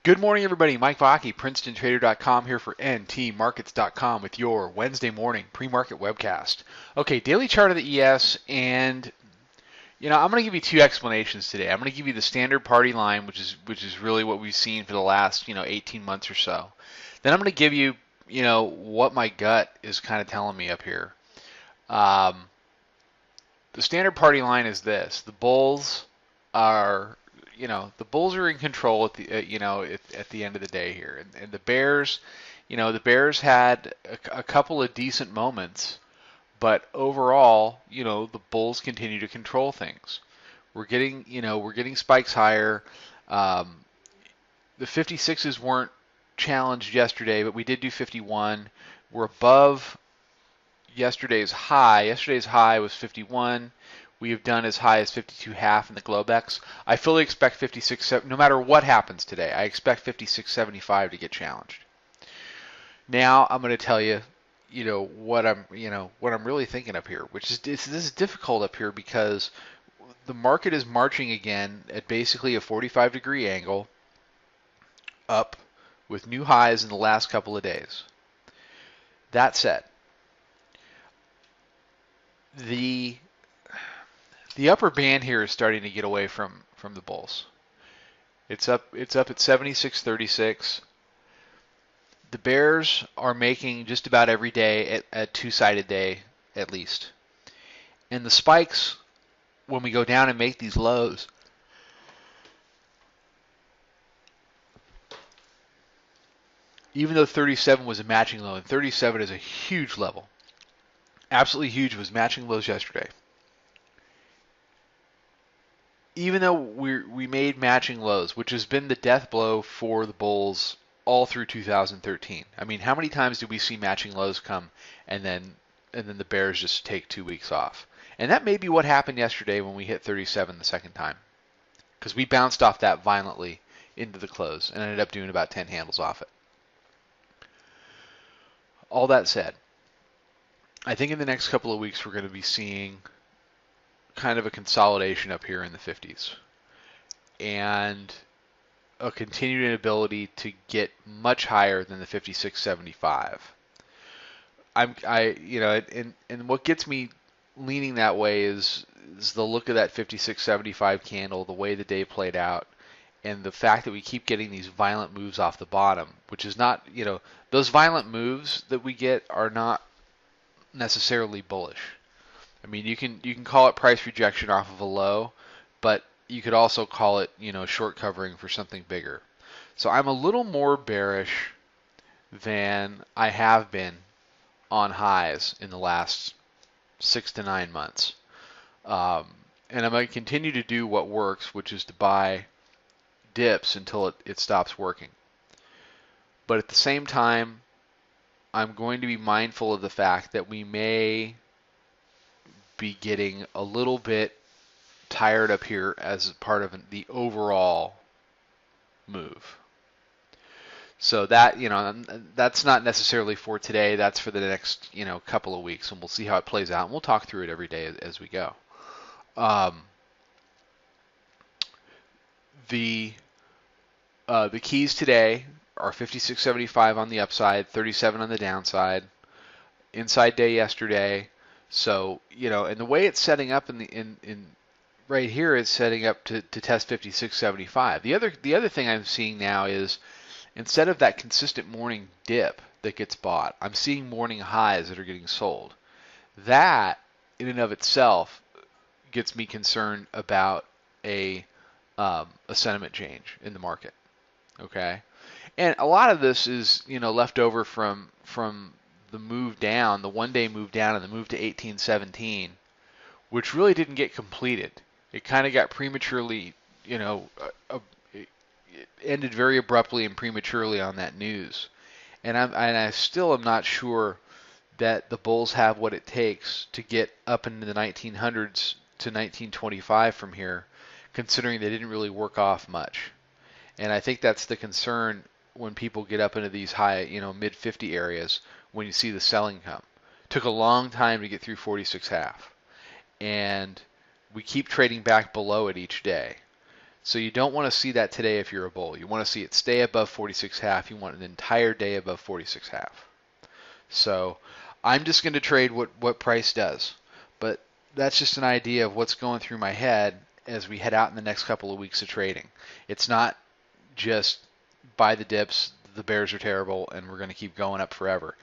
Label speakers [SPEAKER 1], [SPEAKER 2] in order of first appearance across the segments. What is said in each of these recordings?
[SPEAKER 1] Good morning, everybody. Mike Vaki, Princetontrader.com here for ntmarkets.com with your Wednesday morning pre-market webcast. Okay, daily chart of the ES, and I'm going to give you two explanations today. I'm going to give you the standard party line, which is really what we've seen for the last 18 months or so. Then I'm going to give you what my gut is kind of telling me up here. Um, the standard party line is this: the bulls are the Bulls are in control at the end of the day here, and the Bears, the Bears had a couple of decent moments, but overall, the Bulls continue to control things. We're getting spikes higher. Um, the 56s weren't challenged yesterday, but we did do 51. We're above yesterday's high. Yesterday's high was 51. We have done as high as 52.5 in the Globex. I fully expect 56, no matter what happens today, I expect 56.75 to get challenged. Now I'm going to tell you, what I'm really thinking up here, which is this is difficult up here because the market is marching again at basically a 45-degree angle up with new highs in the last couple of days. That said, the upper band here is starting to get away from the bulls. It's up at 76.36. The Bears are making just about every day at two-sided day at least. And the spikes, when we go down and make these lows, even though 37 was a matching low, and 37 is a huge level, absolutely huge, was matching lows yesterday. Even though we made matching lows, which has been the death blow for the Bulls all through 2013. I mean, how many times do we see matching lows come and then the Bears just take 2 weeks off? And that may be what happened yesterday when we hit 37 the second time, because we bounced off that violently into the close and ended up doing about 10 handles off it. All that said, I think in the next couple of weeks we're going to be seeing kind of a consolidation up here in the 50s and a continued inability to get much higher than the 56.75. And what gets me leaning that way is the look of that 56.75 candle, the way the day played out, and the fact that we keep getting these violent moves off the bottom, which is not, those violent moves that we get are not necessarily bullish. I mean, you can call it price rejection off of a low, but you could also call it, short covering for something bigger. So I'm a little more bearish than I have been on highs in the last 6 to 9 months. And I'm going to continue to do what works, which is to buy dips until it stops working. But at the same time, I'm going to be mindful of the fact that we may be getting a little bit tired up here as part of the overall move. So that, that's not necessarily for today. That's for the next, couple of weeks, and we'll see how it plays out. And we'll talk through it every day as we go. The keys today are 56.75 on the upside, 37 on the downside. Inside day yesterday. So, and the way it's setting up in right here, it's setting up to test 56.75. The other thing I'm seeing now is instead of that consistent morning dip that gets bought, I'm seeing morning highs that are getting sold. That in and of itself gets me concerned about a sentiment change in the market. Okay, and a lot of this is left over from the move down, the one-day move down, and the move to 1817, which really didn't get completed. It kind of got prematurely, it ended very abruptly and prematurely on that news. And I still am not sure that the Bulls have what it takes to get up into the 1900s to 1925 from here, considering they didn't really work off much. And I think that's the concern when people get up into these high, mid 50 areas when you see the selling come. Took a long time to get through 46.5, and we keep trading back below it each day. So you don't want to see that today if you're a bull. You want to see it stay above 46.5. You want an entire day above 46.5. So I'm just going to trade what price does. But that's just an idea of what's going through my head as we head out in the next couple of weeks of trading. It's not just buy the dips, the bears are terrible, and we're going to keep going up forever.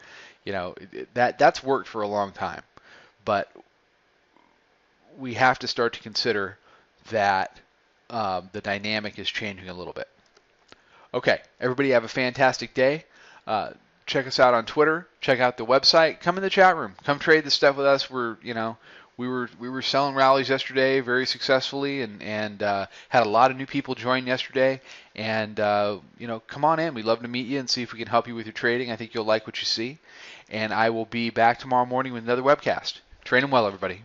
[SPEAKER 1] That's worked for a long time. But we have to start to consider that the dynamic is changing a little bit. Okay, everybody have a fantastic day. Check us out on Twitter. Check out the website. Come in the chat room. Come trade this stuff with us. We were selling rallies yesterday very successfully, and had a lot of new people join yesterday. And come on in. We'd love to meet you and see if we can help you with your trading. I think you'll like what you see. And I will be back tomorrow morning with another webcast. Trade them well, everybody.